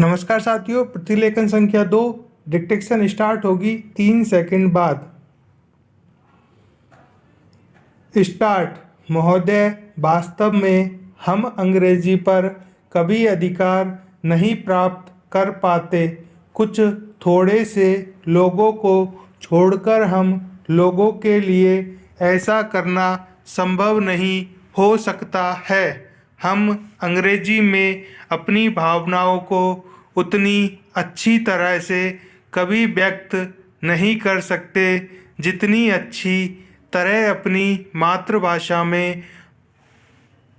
नमस्कार साथियों, प्रतिलेखन संख्या 2 डिक्टेशन स्टार्ट होगी 3 सेकंड बाद। स्टार्ट। महोदय, वास्तव में हम अंग्रेजी पर कभी अधिकार नहीं प्राप्त कर पाते। कुछ थोड़े से लोगों को छोड़कर हम लोगों के लिए ऐसा करना संभव नहीं हो सकता है। हम अंग्रेजी में अपनी भावनाओं को उतनी अच्छी तरह से कभी व्यक्त नहीं कर सकते जितनी अच्छी तरह अपनी मातृभाषा में।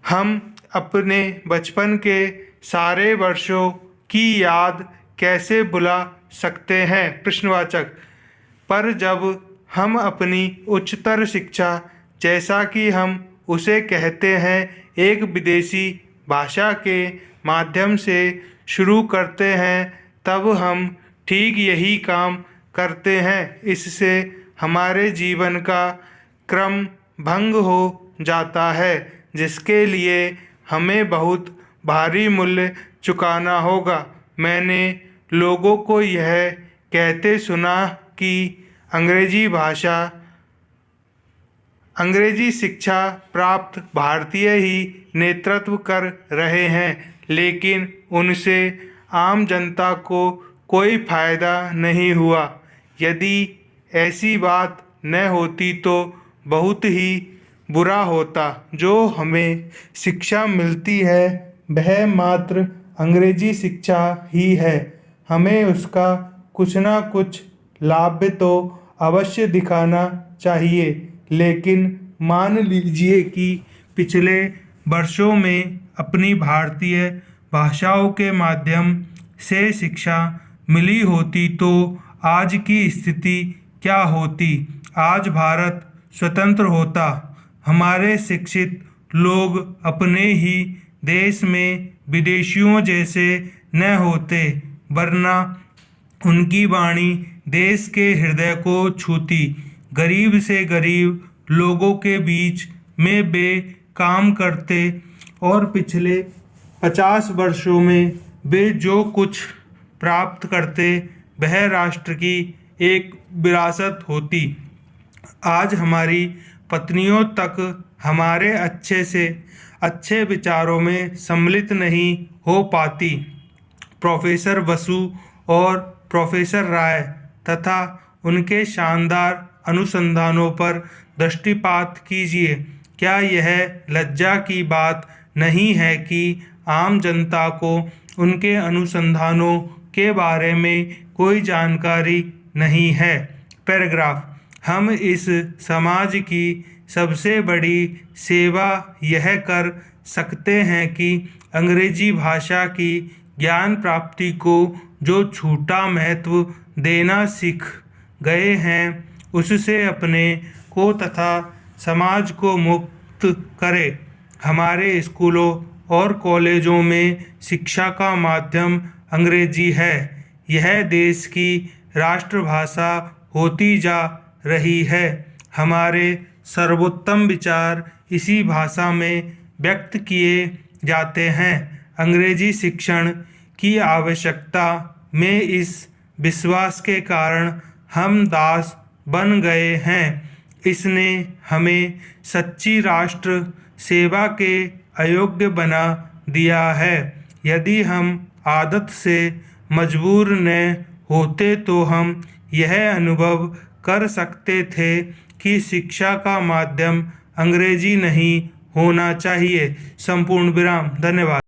हम अपने बचपन के सारे वर्षों की याद कैसे भुला सकते हैं? प्रश्नवाचक। पर जब हम अपनी उच्चतर शिक्षा, जैसा कि हम उसे कहते हैं, एक विदेशी भाषा के माध्यम से शुरू करते हैं, तब हम ठीक यही काम करते हैं। इससे हमारे जीवन का क्रम भंग हो जाता है, जिसके लिए हमें बहुत भारी मूल्य चुकाना होगा। मैंने लोगों को यह कहते सुना कि अंग्रेजी शिक्षा प्राप्त भारतीय ही नेतृत्व कर रहे हैं, लेकिन उनसे आम जनता को कोई फायदा नहीं हुआ। यदि ऐसी बात न होती तो बहुत ही बुरा होता। जो हमें शिक्षा मिलती है वह मात्र अंग्रेजी शिक्षा ही है। हमें उसका कुछ ना कुछ लाभ तो अवश्य दिखाना चाहिए। लेकिन मान लीजिए कि पिछले वर्षों में अपनी भारतीय भाषाओं के माध्यम से शिक्षा मिली होती तो आज की स्थिति क्या होती? आज भारत स्वतंत्र होता। हमारे शिक्षित लोग अपने ही देश में विदेशियों जैसे न होते, वरना उनकी वाणी देश के हृदय को छूती। गरीब से गरीब लोगों के बीच में वे काम करते और पिछले 50 वर्षों में वे जो कुछ प्राप्त करते वह राष्ट्र की एक विरासत होती। आज हमारी पत्नियों तक हमारे अच्छे से अच्छे विचारों में सम्मिलित नहीं हो पाती। प्रोफेसर बसु और प्रोफेसर राय तथा उनके शानदार अनुसंधानों पर दृष्टिपात कीजिए। क्या यह लज्जा की बात नहीं है कि आम जनता को उनके अनुसंधानों के बारे में कोई जानकारी नहीं है? पैराग्राफ। हम इस समाज की सबसे बड़ी सेवा यह कर सकते हैं कि अंग्रेजी भाषा की ज्ञान प्राप्ति को जो झूठा महत्व देना सीख गए हैं, उससे अपने को तथा समाज को मुक्त करें। हमारे स्कूलों और कॉलेजों में शिक्षा का माध्यम अंग्रेजी है। यह देश की राष्ट्रभाषा होती जा रही है। हमारे सर्वोत्तम विचार इसी भाषा में व्यक्त किए जाते हैं। अंग्रेजी शिक्षण की आवश्यकता में इस विश्वास के कारण हम दास बन गए हैं। इसने हमें सच्ची राष्ट्र सेवा के अयोग्य बना दिया है। यदि हम आदत से मजबूर न होते तो हम यह अनुभव कर सकते थे कि शिक्षा का माध्यम अंग्रेजी नहीं होना चाहिए। संपूर्ण विराम। धन्यवाद।